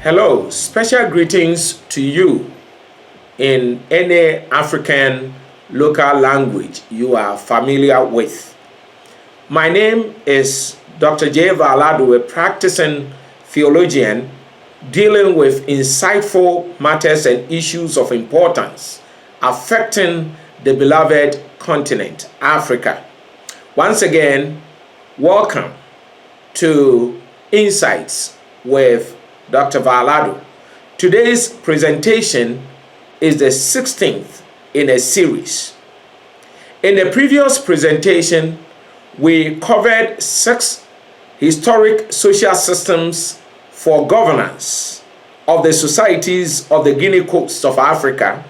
Hello, special greetings to you in any African local language you are familiar with. My name is Dr. Val-Addo, a practicing theologian dealing with insightful matters and issues of importance affecting the beloved continent, Africa. Once again, welcome to Insights with Dr. Val-Addo. Today's presentation is the 16th in a series. In the previous presentation, we covered 6 historic social systems for governance of the societies of the Guinea coast of Africa,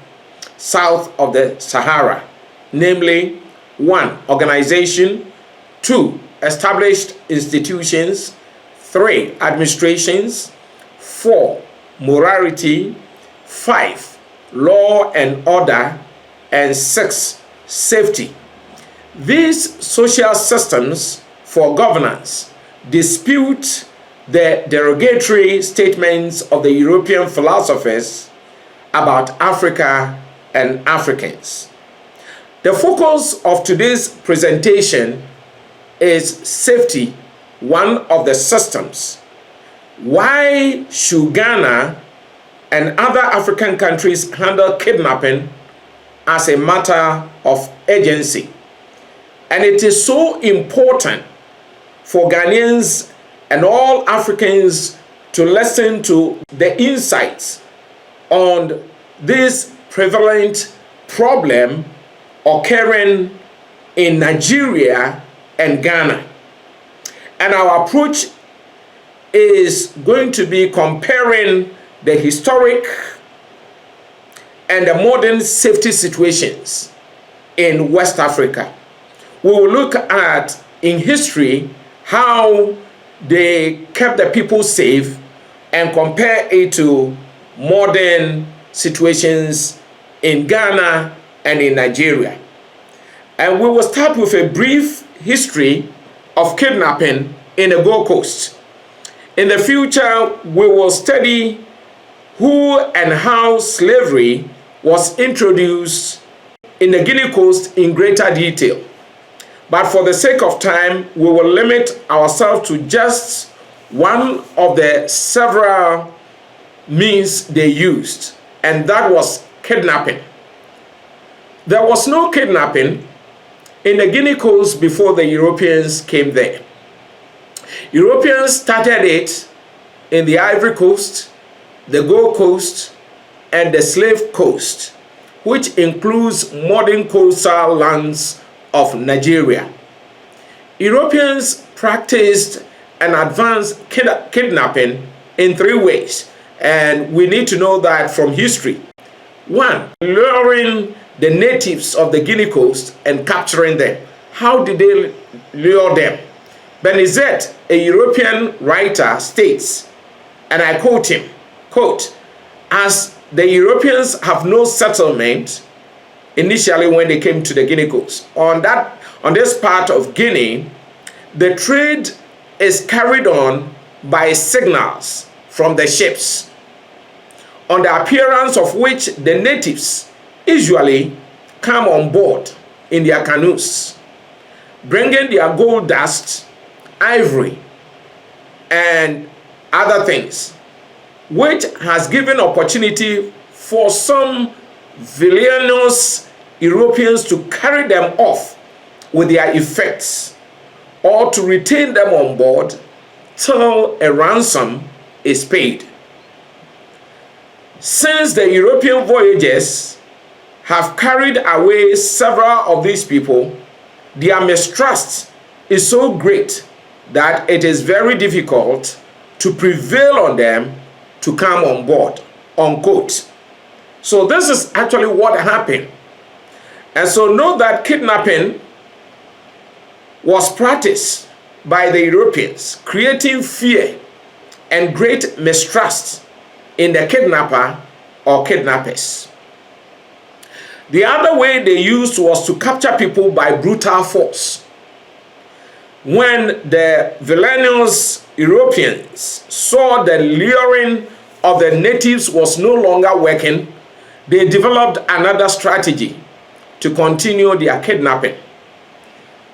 south of the Sahara, namely 1. Organization, 2. Established institutions, 3. Administrations, 4. Morality, 5. Law and order, and 6. Safety. These social systems for governance dispute the derogatory statements of the European philosophers about Africa and Africans. The focus of today's presentation is safety, one of the systems. Why should Ghana and other African countries handle kidnapping as a matter of urgency? And it is so important for Ghanaians and all Africans to listen to the insights on this prevalent problem occurring in Nigeria and Ghana. And our approach is going to be comparing the historic and the modern safety situations in West Africa. We will look at, in history, how they kept the people safe and compare it to modern situations in Ghana and in Nigeria. And we will start with a brief history of kidnapping in the Gold Coast. In the future, we will study who and how slavery was introduced in the Guinea coast in greater detail. But for the sake of time, we will limit ourselves to just one of the several means they used, and that was kidnapping. There was no kidnapping in the Guinea coast before the Europeans came there. Europeans started it in the Ivory Coast, the Gold Coast, and the Slave Coast, which includes modern coastal lands of Nigeria. Europeans practiced and advanced kidnapping in 3 ways, and we need to know that from history. 1. Luring the natives of the Guinea coast and capturing them. How did they lure them? Benizet, a European writer, states, and I quote him, quote, "As the Europeans have no settlement initially when they came to the Guinea coast, on this part of Guinea, the trade is carried on by signals from the ships, on the appearance of which the natives usually come on board in their canoes, bringing their gold dust, ivory, and other things, which has given opportunity for some villainous Europeans to carry them off with their effects, or to retain them on board till a ransom is paid. Since the European voyagers have carried away several of these people, their mistrust is so great that it is very difficult to prevail on them to come on board," unquote. So this is actually what happened. And so note that kidnapping was practiced by the Europeans, creating fear and great mistrust in the kidnapper or kidnappers. The other way they used was to capture people by brutal force. when the villainous Europeans saw the luring of the natives was no longer working, they developed another strategy to continue their kidnapping.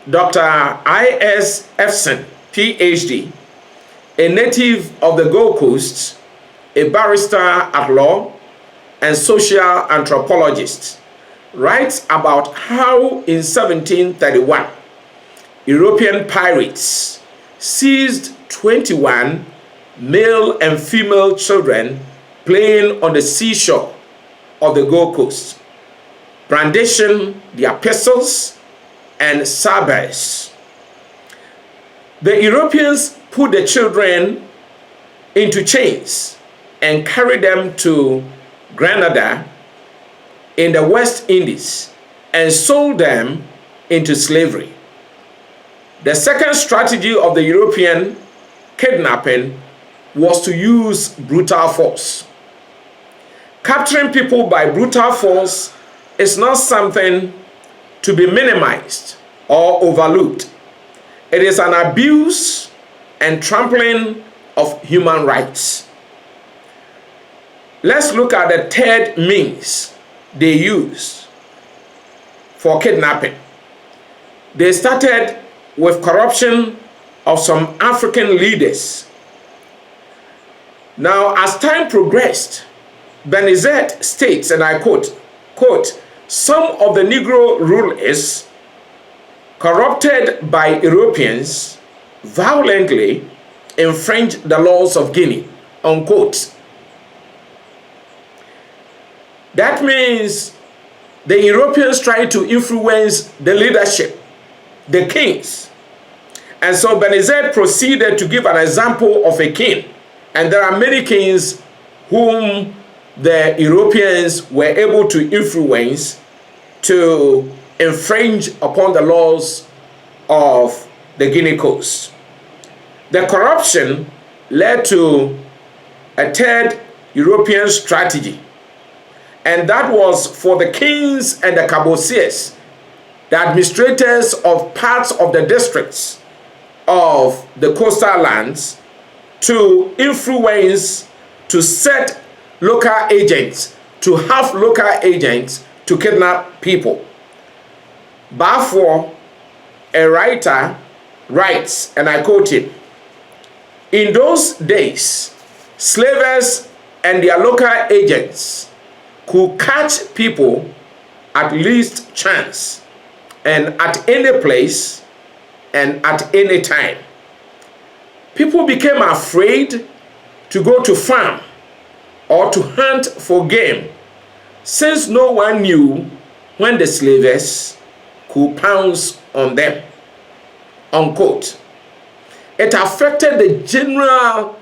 Dr. I.S. Efson, PhD, a native of the Gold Coast, a barrister at law, and social anthropologist, writes about how in 1731, European pirates seized 21 male and female children playing on the seashore of the Gold Coast, brandishing their pistols and sabers. The Europeans put the children into chains and carried them to Granada in the West Indies and sold them into slavery. The second strategy of the European kidnapping was to use brutal force. Capturing people by brutal force is not something to be minimized or overlooked. It is an abuse and trampling of human rights. Let's look at the third means they use for kidnapping. They started with corruption of some African leaders. Now, as time progressed, Benizet states, and I quote, some of the Negro rulers corrupted by Europeans violently infringed the laws of Guinea, unquote. That means the Europeans tried to influence the leadership, the kings. And so Benizet proceeded to give an example of a king. And there are many kings whom the Europeans were able to influence to infringe upon the laws of the Guinea coast. The corruption led to a third European strategy, and that was for the kings and the cabossiers, the administrators of parts of the districts of the coastal lands, to influence, to set local agents, to have local agents to kidnap people. Balfour, a writer, writes, and I quote him, "In those days, slavers and their local agents could catch people at least chance and at any place and at any time. People became afraid to go to farm or to hunt for game, since no one knew when the slavers could pounce on them," unquote. It affected the general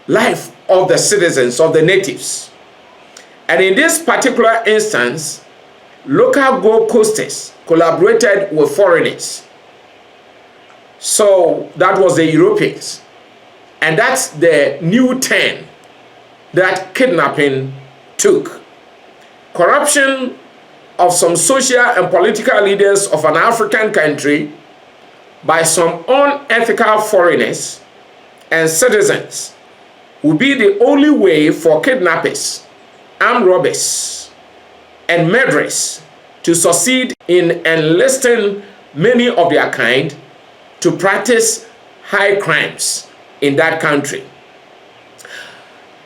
life of the citizens, of the natives. And in this particular instance, local Gold Coasters collaborated with foreigners. So that was the Europeans. And that's the new turn that kidnapping took. Corruption of some social and political leaders of an African country by some unethical foreigners and citizens will be the only way for kidnappers, armed robbers, and murderers to succeed in enlisting many of their kind to practice high crimes in that country.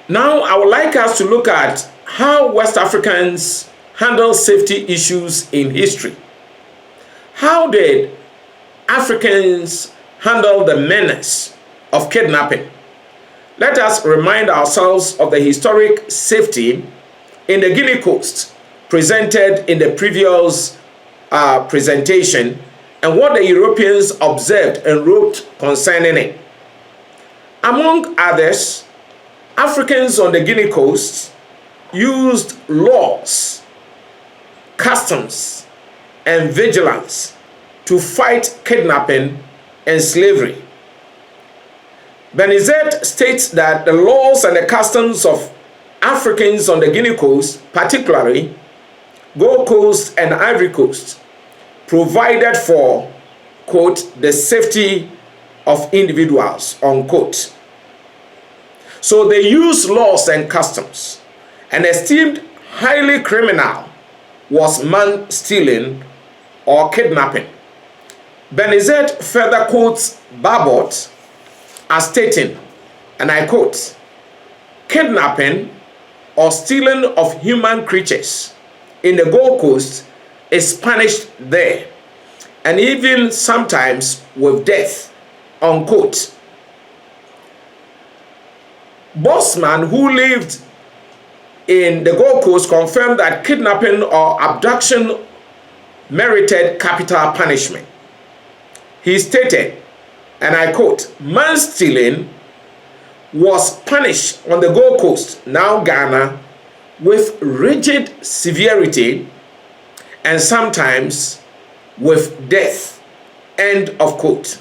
Now, I would like us to look at how West Africans handle safety issues in history. How did Africans handle the menace of kidnapping? Let us remind ourselves of the historic safety in the Guinea coast presented in the previous presentation and what the Europeans observed and wrote concerning it. Among others, Africans on the Guinea coast used laws, customs, and vigilance to fight kidnapping and slavery. Benizet states that the laws and the customs of Africans on the Guinea coast, particularly Gold Coast and Ivory Coast, provided for, quote, the safety of individuals, unquote. So they used laws and customs, and esteemed highly criminal was man stealing or kidnapping. Benezet further quotes Barbot as stating, and I quote, "Kidnapping or stealing of human creatures in the Gold Coast is punished there, and even sometimes with death," unquote. Bosman, who lived in the Gold Coast, confirmed that kidnapping or abduction merited capital punishment. He stated, and I quote, "Man stealing was punished on the Gold Coast, now Ghana, with rigid severity and sometimes with death," end of quote.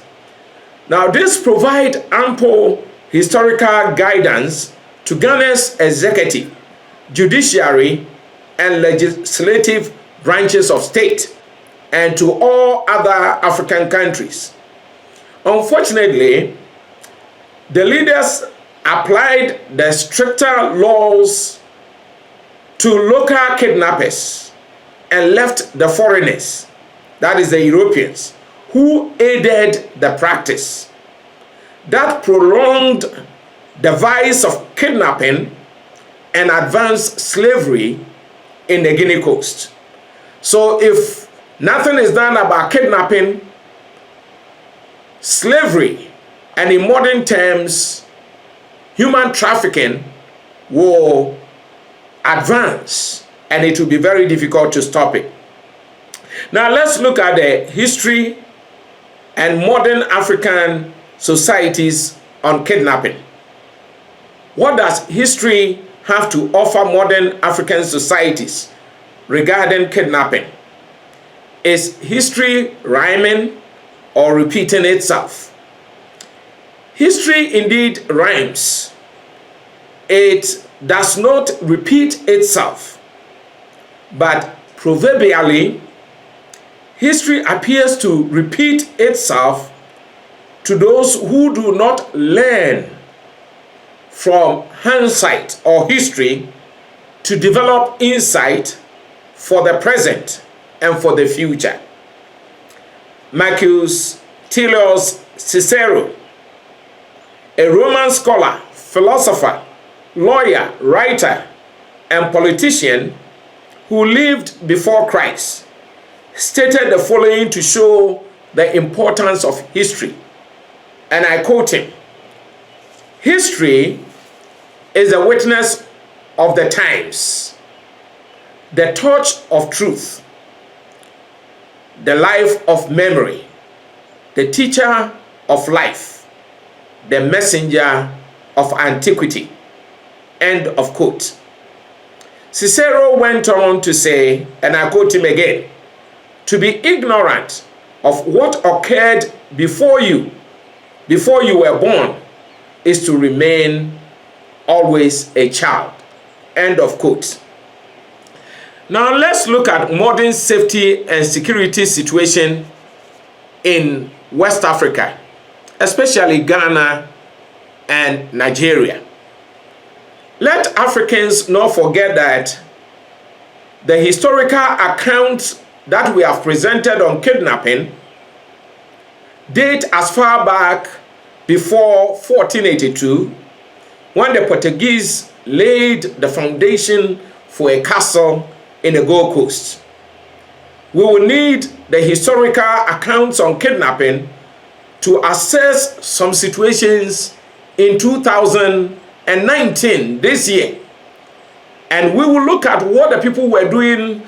Now this provides ample historical guidance to Ghana's executive, judiciary, and legislative branches of state, and to all other African countries. Unfortunately, the leaders applied the stricter laws to local kidnappers and left the foreigners, that is the Europeans, who aided the practice. That prolonged the vice of kidnapping and advanced slavery in the Guinea Coast. So if nothing is done about kidnapping, slavery, and in modern terms, human trafficking will advance, and it will be very difficult to stop it. Now let's look at the history and modern African societies on kidnapping. What does history have to offer modern African societies regarding kidnapping? Is history rhyming or repeating itself? History indeed rhymes. It does not repeat itself, but proverbially, history appears to repeat itself to those who do not learn from hindsight or history to develop insight for the present and for the future. Marcus Tullius Cicero, a Roman scholar, philosopher, lawyer, writer, and politician who lived before Christ, stated the following to show the importance of history. And I quote him, "History is a witness of the times, the torch of truth, the life of memory, the teacher of life, the messenger of antiquity," end of quote. Cicero went on to say, and I quote him again, "To be ignorant of what occurred before you were born, is to remain always a child," end of quote. Now let's look at modern safety and security situation in West Africa, especially Ghana and Nigeria. Let Africans not forget that the historical account that we have presented on kidnapping date as far back before 1482, when the Portuguese laid the foundation for a castle in the Gold Coast. We will need the historical accounts on kidnapping to assess some situations in 2019, this year. And we will look at what the people were doing,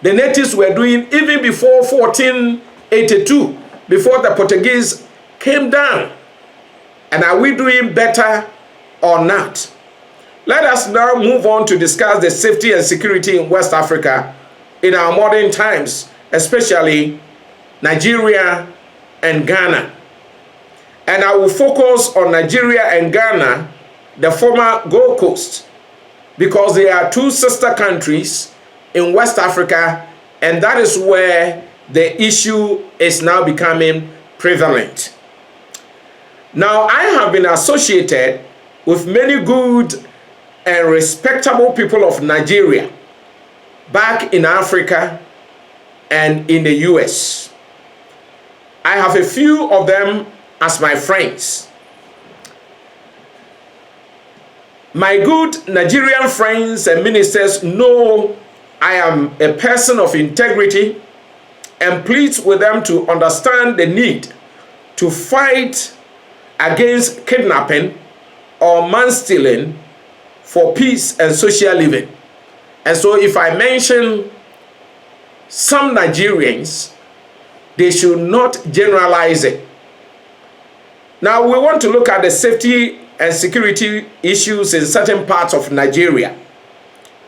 the natives were doing even before 1482, before the Portuguese came down. And are we doing better or not? Let us now move on to discuss the safety and security in West Africa in our modern times, especially Nigeria and Ghana. And I will focus on Nigeria and Ghana, the former Gold Coast, because they are two sister countries in West Africa, and that is where the issue is now becoming prevalent. Now, I have been associated with many good and respectable people of Nigeria back in Africa and in the US. I have a few of them as my friends. My good Nigerian friends and ministers know I am a person of integrity and plead with them to understand the need to fight against kidnapping or man-stealing for peace and social living. And so if I mention some Nigerians, they should not generalize it. Now we want to look at the safety and security issues in certain parts of Nigeria.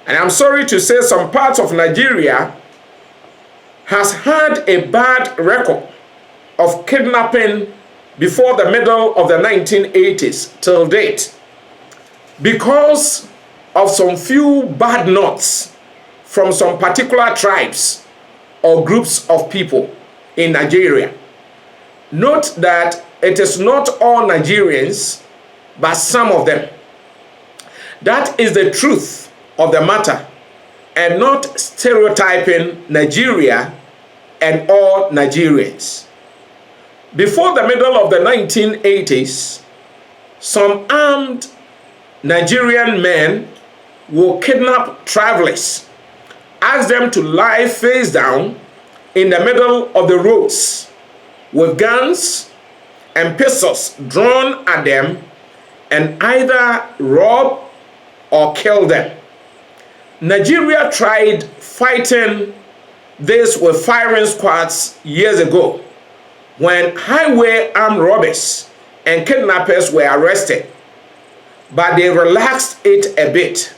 And I'm sorry to say some parts of Nigeria has had a bad record of kidnapping before the middle of the 1980s till date because of some few bad notes from some particular tribes or groups of people in Nigeria. Note that it is not all Nigerians, but some of them. That is the truth of the matter, and not stereotyping Nigeria and all Nigerians. Before the middle of the 1980s, some armed Nigerian men will kidnap travelers, ask them to lie face down in the middle of the roads with guns and pistols drawn at them and either rob or kill them. Nigeria tried fighting this with firing squads years ago when highway armed robbers and kidnappers were arrested, but they relaxed it a bit.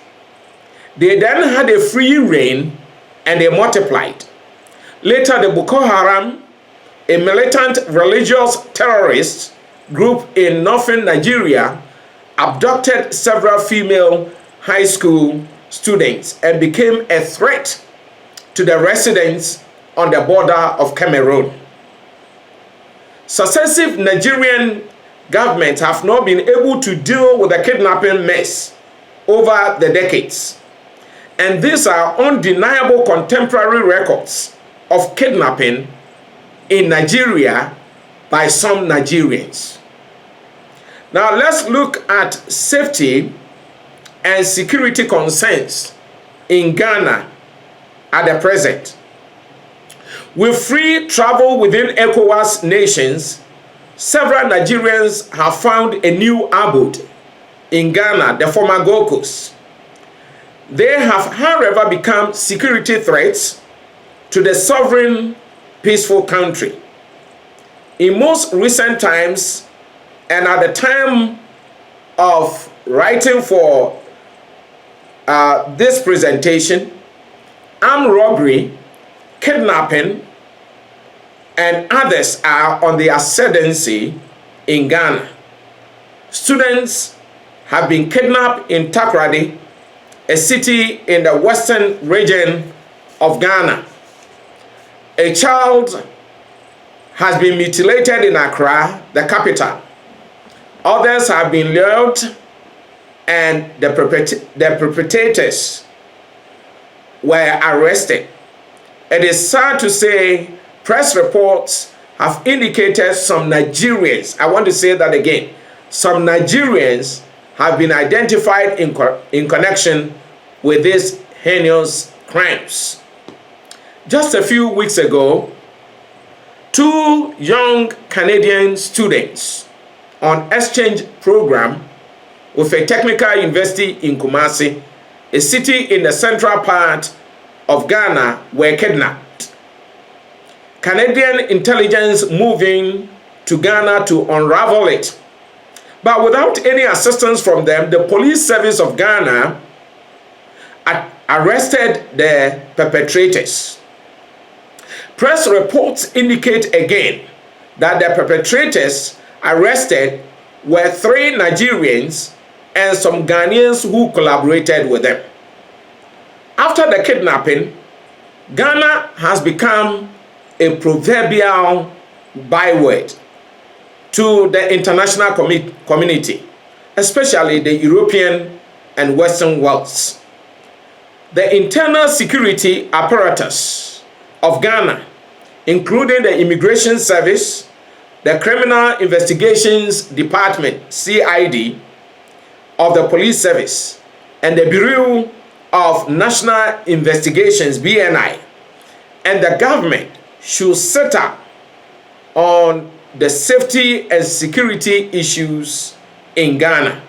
They then had a free reign and they multiplied. Later, the Boko Haram, a militant religious terrorist group in northern Nigeria, abducted several female high school students and became a threat to the residents on the border of Cameroon. Successive Nigerian governments have not been able to deal with the kidnapping mess over the decades. And these are undeniable contemporary records of kidnapping in Nigeria by some Nigerians. Now let's look at safety and security concerns in Ghana at the present. With free travel within ECOWAS nations, several Nigerians have found a new abode in Ghana, the former Gold Coast. They have, however, become security threats to the sovereign, peaceful country. In most recent times, and at the time of writing for this presentation, armed robbery, kidnapping, and others are on the ascendancy in Ghana. Students have been kidnapped in Takoradi, a city in the western region of Ghana. A child has been mutilated in Accra, the capital. Others have been lured, and the perpetrators were arrested. It is sad to say press reports have indicated some Nigerians, I want to say that again, some Nigerians have been identified in connection with these heinous crimes. Just a few weeks ago, two young Canadian students on exchange program with a technical university in Kumasi, a city in the central part of Ghana, were kidnapped. Canadian intelligence moving to Ghana to unravel it. But without any assistance from them, the police service of Ghana arrested the perpetrators. Press reports indicate again that the perpetrators arrested were 3 Nigerians and some Ghanaians who collaborated with them. After the kidnapping, Ghana has become a proverbial byword. to the international community, especially the European and Western worlds. The internal security apparatus of Ghana, including the Immigration Service, the Criminal Investigations Department, CID, of the Police Service, and the Bureau of National Investigations, BNI, and the government should set up on the safety and security issues in Ghana.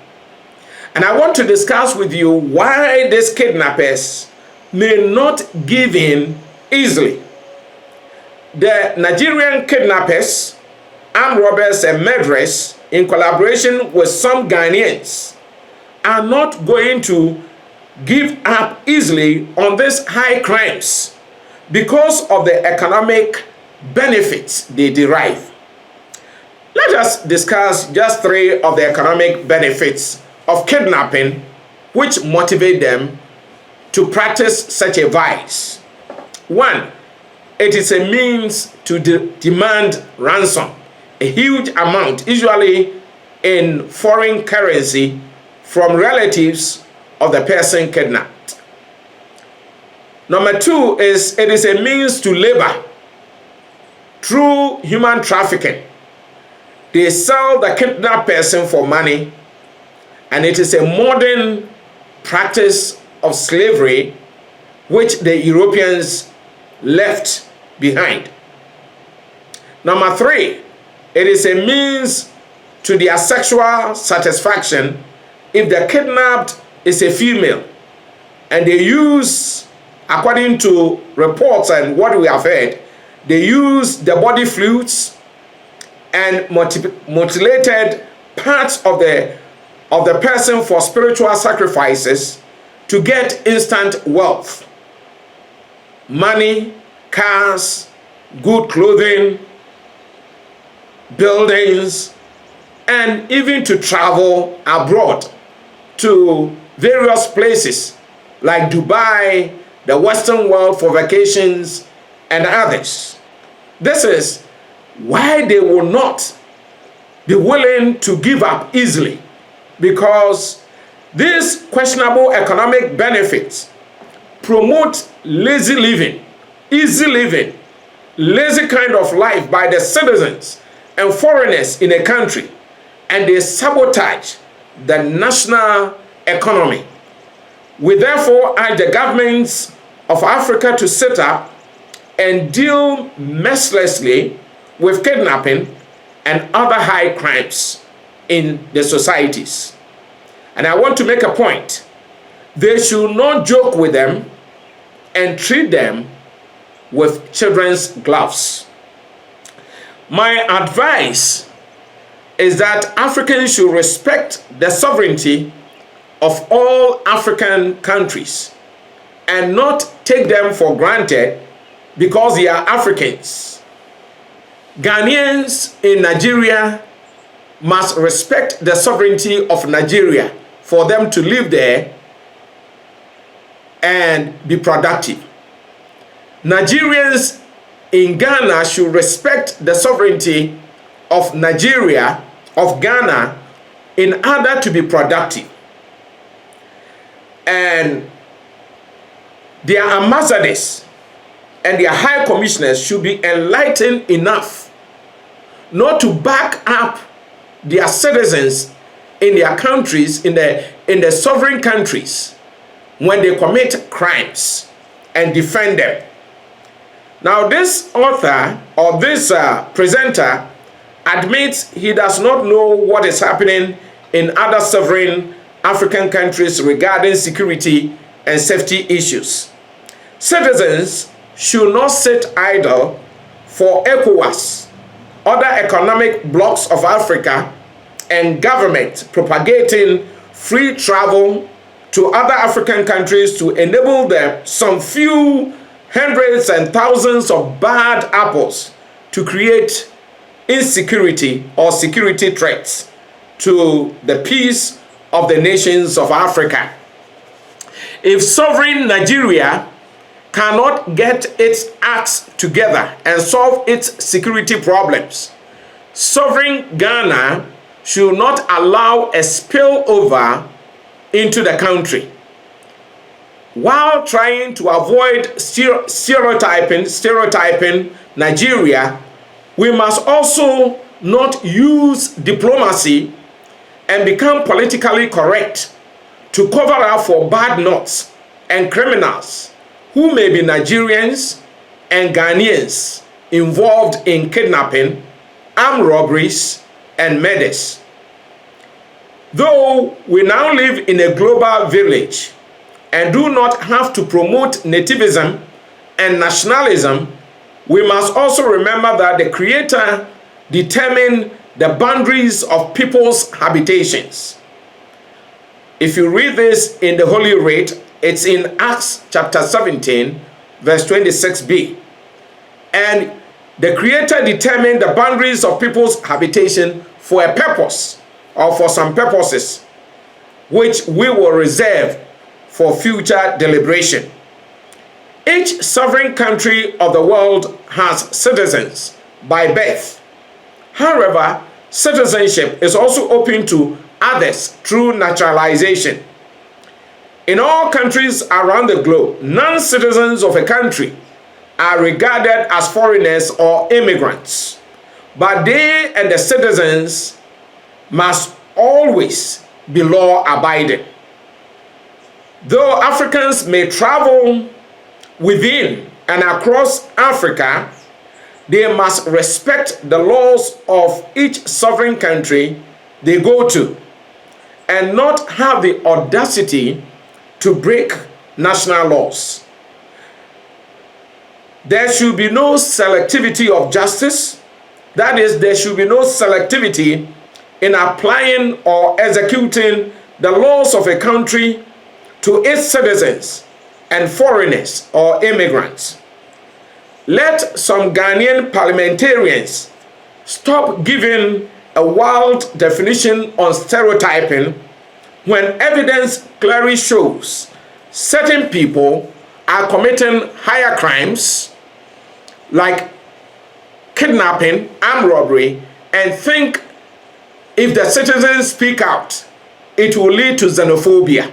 And I want to discuss with you why these kidnappers may not give in easily. The Nigerian kidnappers, armed robbers, and murderers, in collaboration with some Ghanaians, are not going to give up easily on these high crimes because of the economic benefits they derive. Let us discuss just 3 of the economic benefits of kidnapping which motivate them to practice such a vice. 1, it is a means to demand ransom, a huge amount, usually in foreign currency, from relatives of the person kidnapped. Number 2 is it is a means to labor through human trafficking. They sell the kidnapped person for money, and it is a modern practice of slavery which the Europeans left behind. Number 3, it is a means to their sexual satisfaction if the kidnapped is a female, and they use, according to reports and what we have heard, they use the body fluids and mutilated parts of the person for spiritual sacrifices to get instant wealth, money, cars, good clothing, buildings, and even to travel abroad to various places like Dubai, the Western world for vacations, and others. This is why they will not be willing to give up easily, because these questionable economic benefits promote lazy living, easy living, lazy kind of life by the citizens and foreigners in a country, and they sabotage the national economy. We therefore urge the governments of Africa to sit up and deal mercilessly with kidnapping and other high crimes in the societies. And I want to make a point. They should not joke with them and treat them with children's gloves. My advice is that Africans should respect the sovereignty of all African countries and not take them for granted because they are Africans. Ghanaians in Nigeria must respect the sovereignty of Nigeria for them to live there and be productive. Nigerians in Ghana should respect the sovereignty of Nigeria, of Ghana, in order to be productive. And their ambassadors and their high commissioners should be enlightened enough not to back up their citizens in their countries, in the sovereign countries, when they commit crimes, and defend them. Now, this author or this presenter admits he does not know what is happening in other sovereign African countries regarding security and safety issues. Citizens should not sit idle for ECOWAS, other economic blocs of Africa, and government propagating free travel to other African countries to enable them some few hundreds and thousands of bad apples to create insecurity or security threats to the peace of the nations of Africa. If sovereign Nigeria cannot get its acts together and solve its security problems, sovereign Ghana should not allow a spillover into the country. While trying to avoid stereotyping Nigeria, we must also not use diplomacy and become politically correct to cover up for bad nuts and criminals who may be Nigerians and Ghanaians involved in kidnapping, armed robberies, and murders. Though we now live in a global village and do not have to promote nativism and nationalism, we must also remember that the Creator determined the boundaries of people's habitations. If you read this in the Holy Writ, it's in Acts chapter 17, verse 26b. And the Creator determined the boundaries of people's habitation for a purpose, or for some purposes, which we will reserve for future deliberation. Each sovereign country of the world has citizens by birth. However, citizenship is also open to others through naturalization. In all countries around the globe, non-citizens of a country are regarded as foreigners or immigrants, but they and the citizens must always be law-abiding. Though Africans may travel within and across Africa, they must respect the laws of each sovereign country they go to and not have the audacity to break national laws. There should be no selectivity of justice. That is, there should be no selectivity in applying or executing the laws of a country to its citizens and foreigners or immigrants. Let some Ghanaian parliamentarians stop giving a wild definition on stereotyping when evidence clearly shows certain people are committing higher crimes like kidnapping, armed robbery, and think if the citizens speak out, it will lead to xenophobia,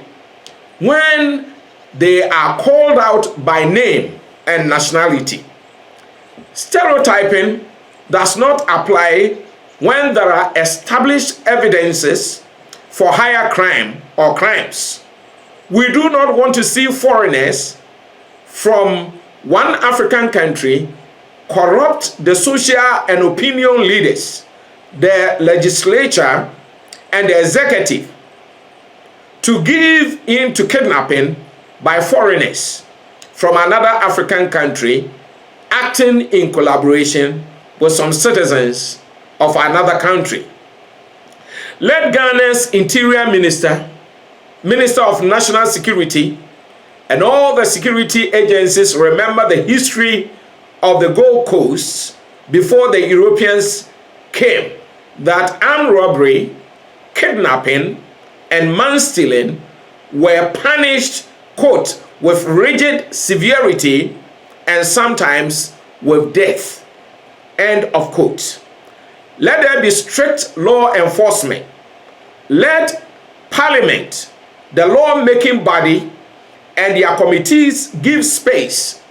when they are called out by name and nationality. Stereotyping does not apply when there are established evidences for higher crime or crimes. We do not want to see foreigners from one African country corrupt the social and opinion leaders, the legislature, and the executive to give in to kidnapping by foreigners from another African country acting in collaboration with some citizens of another country. Let Ghana's Interior Minister, Minister of National Security, and all the security agencies remember the history of the Gold Coast before the Europeans came, that armed robbery, kidnapping, and man-stealing were punished, quote, with rigid severity and sometimes with death, end of quote. Let there be strict law enforcement. Let Parliament, the law-making body, and their committees give space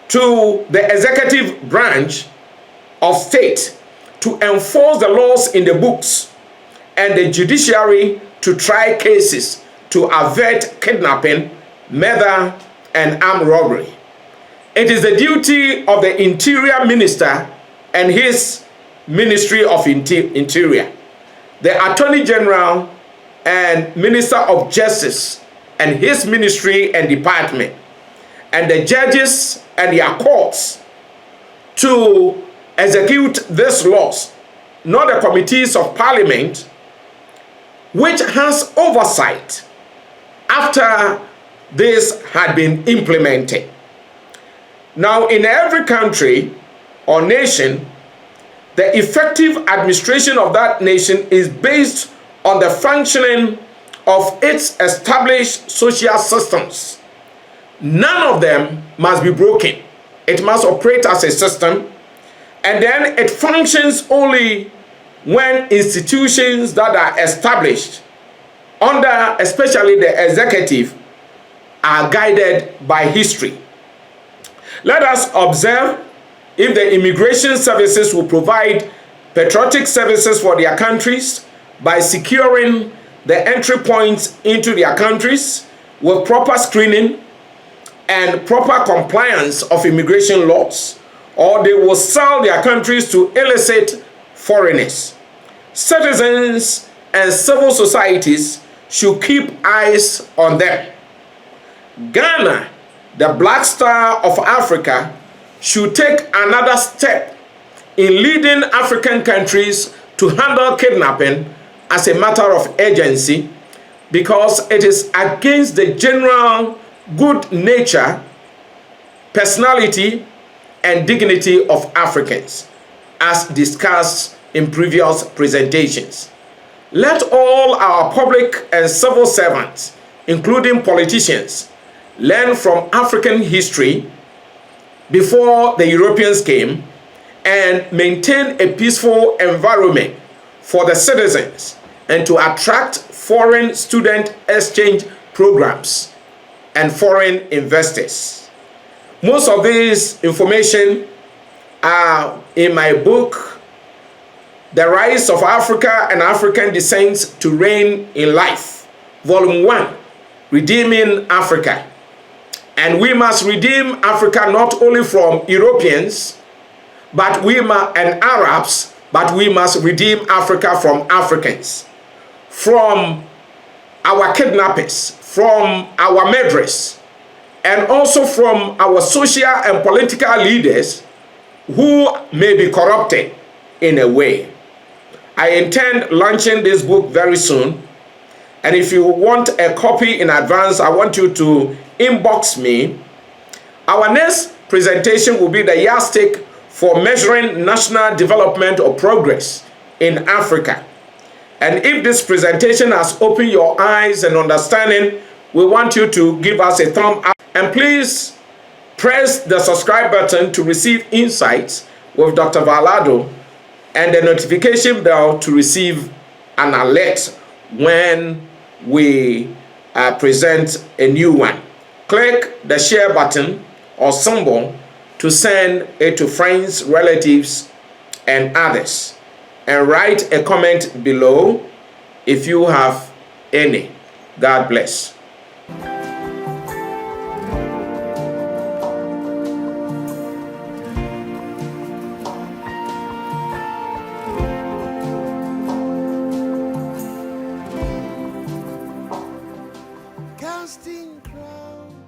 to the executive branch of state to enforce the laws in the books, and the judiciary to try cases to avert kidnapping, murder, and armed robbery. It is the duty of the Interior Minister and his Ministry of Interior, the Attorney General and Minister of Justice and his ministry and department, and the judges and their courts to execute these laws, not the committees of Parliament, which has oversight after this had been implemented. Now, in every country or nation, the effective administration of that nation is based on the functioning of its established social systems. None of them must be broken. It must operate as a system, and then it functions only when institutions that are established under especially the executive are guided by history. Let us observe if the immigration services will provide patriotic services for their countries by securing the entry points into their countries with proper screening and proper compliance of immigration laws, or they will sell their countries to illicit foreigners. Citizens and civil societies should keep eyes on them. Ghana, the Black Star of Africa, should take another step in leading African countries to handle kidnapping as a matter of urgency, because it is against the general good nature, personality, and dignity of Africans, as discussed in previous presentations. Let all our public and civil servants, including politicians, learn from African history before the Europeans came and maintain a peaceful environment for the citizens and to attract foreign student exchange programs and foreign investors. Most of this information are in my book, The Rise of Africa and African Descent to Reign in Life, Volume 1, Redeeming Africa. And we must redeem Africa not only from Europeans and Arabs, but we must redeem Africa from Africans, from our kidnappers, from our murderers, and also from our social and political leaders who may be corrupted in a way. I intend launching this book very soon, and if you want a copy in advance, I want you to inbox me. Our next presentation will be the yardstick for measuring national development or progress in Africa. And if this presentation has opened your eyes and understanding, we want you to give us a thumb up. And please press the subscribe button to receive insights with Dr. Val-Addo and the notification bell to receive an alert when we present a new one. Click the share button or symbol to send it to friends, relatives, and others. And write a comment below if you have any. God bless. Casting crowns.